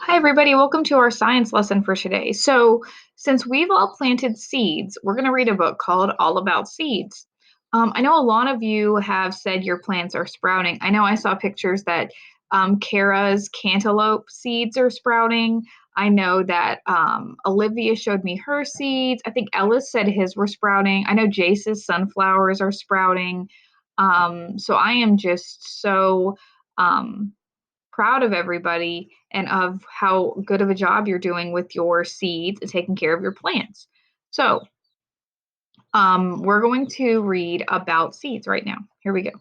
Hi, everybody. Welcome to our science lesson for today. Since we've all planted seeds, we're going to read a book called All About Seeds. I know a lot of you have said your plants are sprouting. I know I saw pictures that Kara's cantaloupe seeds are sprouting. I know that Olivia showed me her seeds. I think Ellis said his were sprouting. I know Jace's sunflowers are sprouting. So I am just so um, proud of everybody and of how good of a job you're doing with your seeds and taking care of your plants. So, we're going to read about seeds right now. Here we go.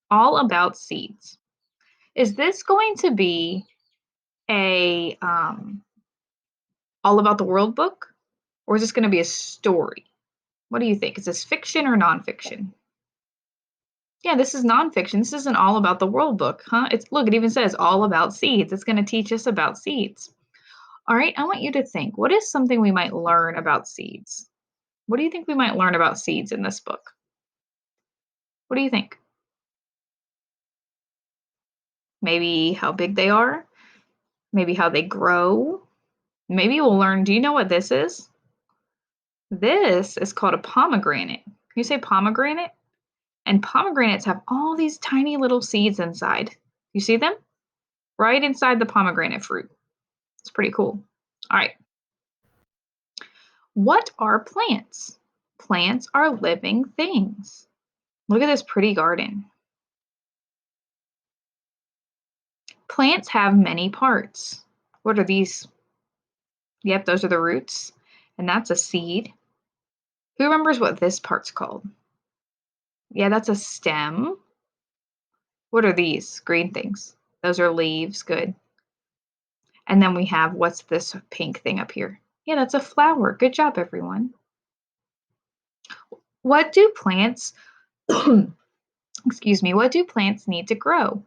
All about seeds. Is this going to be a all about the world book, or is this going to be a story? What do you think? Is this fiction or nonfiction? Yeah, this is nonfiction. This isn't all about the world book, huh? Look, it even says all about seeds. It's going to teach us about seeds. All right, I want you to think, what is something we might learn about seeds? What do you think we might learn about seeds in this book? What do you think? Maybe how big they are? Maybe how they grow? Maybe we'll learn, do you know what this is? This is called a pomegranate. Can you say pomegranate? And pomegranates have all these tiny little seeds inside. You see them? Right inside the pomegranate fruit. It's pretty cool. All right. What are plants? Plants are living things. Look at this pretty garden. Plants have many parts. What are these? Yep, those are the roots. And that's a seed. Who remembers what this part's called? Yeah, that's a stem. What are these green things? Those are leaves. Good. And then we have, what's this pink thing up here? Yeah, that's a flower. Good job, everyone. What do plants, excuse me, what do plants need to grow?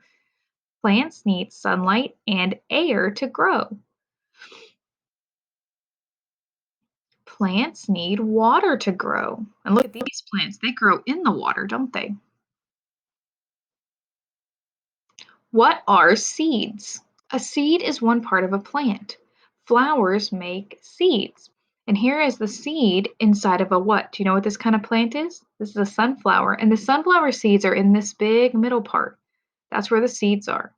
Plants need sunlight and air to grow. Plants need water to grow. And look at these plants. They grow in the water, don't they? What are seeds? A seed is one part of a plant. Flowers make seeds. And here is the seed inside of a what? Do you know what this kind of plant is? This is a sunflower. And the sunflower seeds are in this big middle part. That's where the seeds are.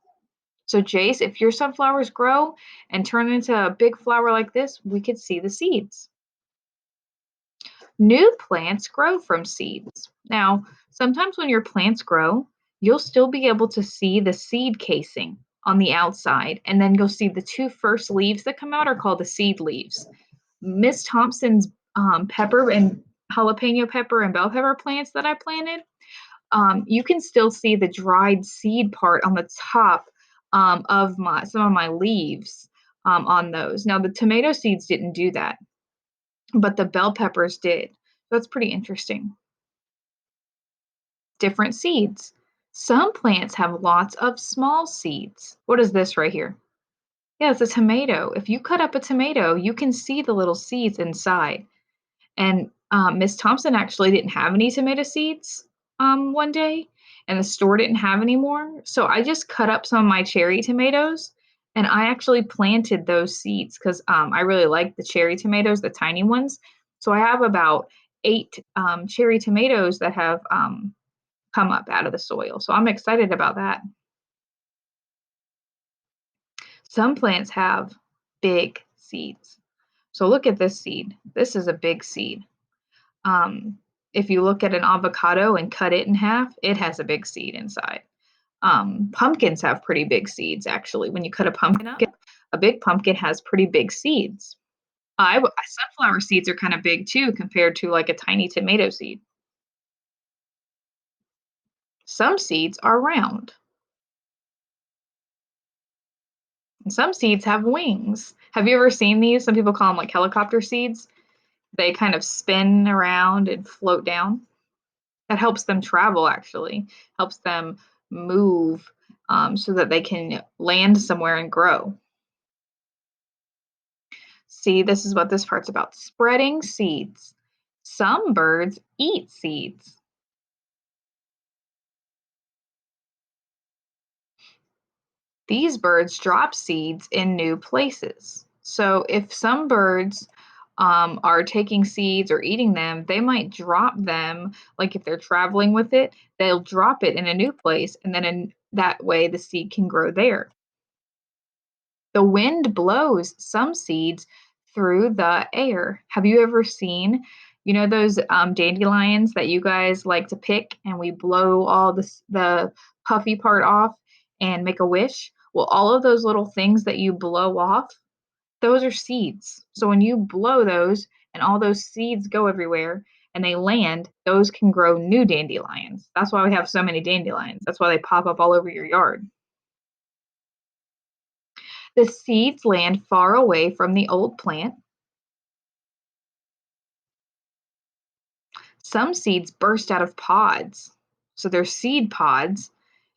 So, Jace, if your sunflowers grow and turn into a big flower like this, we could see the seeds. New plants grow from seeds. Now, sometimes when your plants grow, you'll still be able to see the seed casing on the outside, and then you'll see the two first leaves that come out are called the seed leaves. Miss Thompson's pepper and jalapeno pepper and bell pepper plants that I planted, you can still see the dried seed part on the top of some of my leaves on those. Now, the tomato seeds didn't do that, but the bell peppers did. That's pretty interesting. Different seeds. Some plants have lots of small seeds. What is this right here? Yeah, it's a tomato. If you cut up a tomato, you can see the little seeds inside. And Miss Thompson actually didn't have any tomato seeds one day, and the store didn't have any more. So I just cut up some of my cherry tomatoes, and I actually planted those seeds because I really like the cherry tomatoes, the tiny ones. So I have about 8 cherry tomatoes that have come up out of the soil. So I'm excited about that. Some plants have big seeds. So look at this seed. This is a big seed. If you look at an avocado and cut it in half, it has a big seed inside. Pumpkins have pretty big seeds, actually. When you cut a pumpkin up, a big pumpkin has pretty big seeds. Sunflower seeds are kind of big too, compared to like a tiny tomato seed. Some seeds are round, and some seeds have wings. Have you ever seen these? Some people call them like helicopter seeds. They kind of spin around and float down. That helps them travel, actually, helps them move so that they can land somewhere and grow. See, this is what this part's about, spreading seeds. Some birds eat seeds. These birds drop seeds in new places. So if some birds are taking seeds or eating them, they might drop them. Like if they're traveling with it, they'll drop it in a new place, and then that way the seed can grow there. The wind blows some seeds through the air. Have you ever seen, those dandelions that you guys like to pick, and we blow all the puffy part off and make a wish? Well, all of those little things that you blow off, those are seeds. So when you blow those and all those seeds go everywhere and they land, those can grow new dandelions. That's why we have so many dandelions. That's why they pop up all over your yard. The seeds land far away from the old plant. Some seeds burst out of pods. So they're seed pods.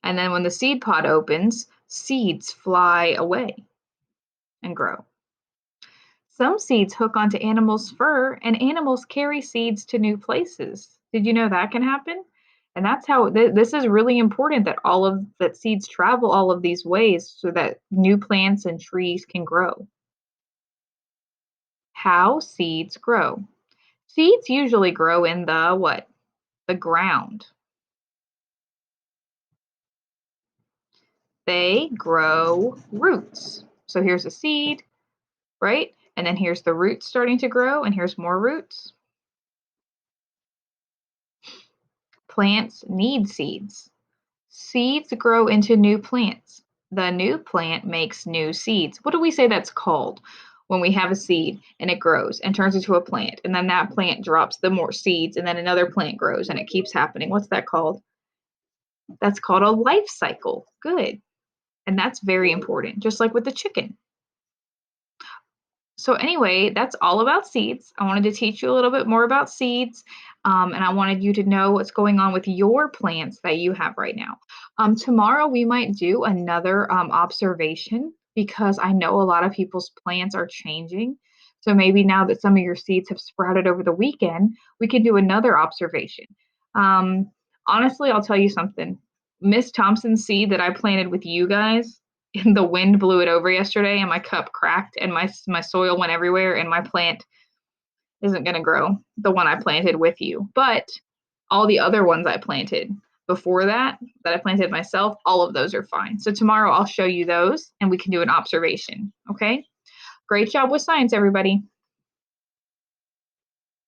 And then when the seed pod opens, seeds fly away and grow. Some seeds hook onto animals' fur, and animals carry seeds to new places. Did you know that can happen? And that's how this is really important, that all of that seeds travel all of these ways so that new plants and trees can grow. How seeds grow. Seeds usually grow in the what? The ground. They grow roots. So here's a seed, right? And then here's the roots starting to grow, and here's more roots. Plants need seeds. Seeds grow into new plants. The new plant makes new seeds. What do we say that's called when we have a seed and it grows and turns into a plant? And then that plant drops the more seeds, and then another plant grows, and it keeps happening. What's that called? That's called a life cycle. Good. And that's very important, just like with the chicken. So anyway, that's all about seeds. I wanted to teach you a little bit more about seeds, and I wanted you to know what's going on with your plants that you have right now. Tomorrow we might do another observation, because I know a lot of people's plants are changing. So maybe now that some of your seeds have sprouted over the weekend, we can do another observation. Um, Honestly, I'll tell you something. Miss Thompson's seed that I planted with you guys, and the wind blew it over yesterday, and my cup cracked, and my soil went everywhere, and my plant isn't going to grow, the one I planted with you. But all the other ones I planted before that I planted myself, all of those are fine. So tomorrow I'll show you those, and we can do an observation. Okay, great job with science, everybody.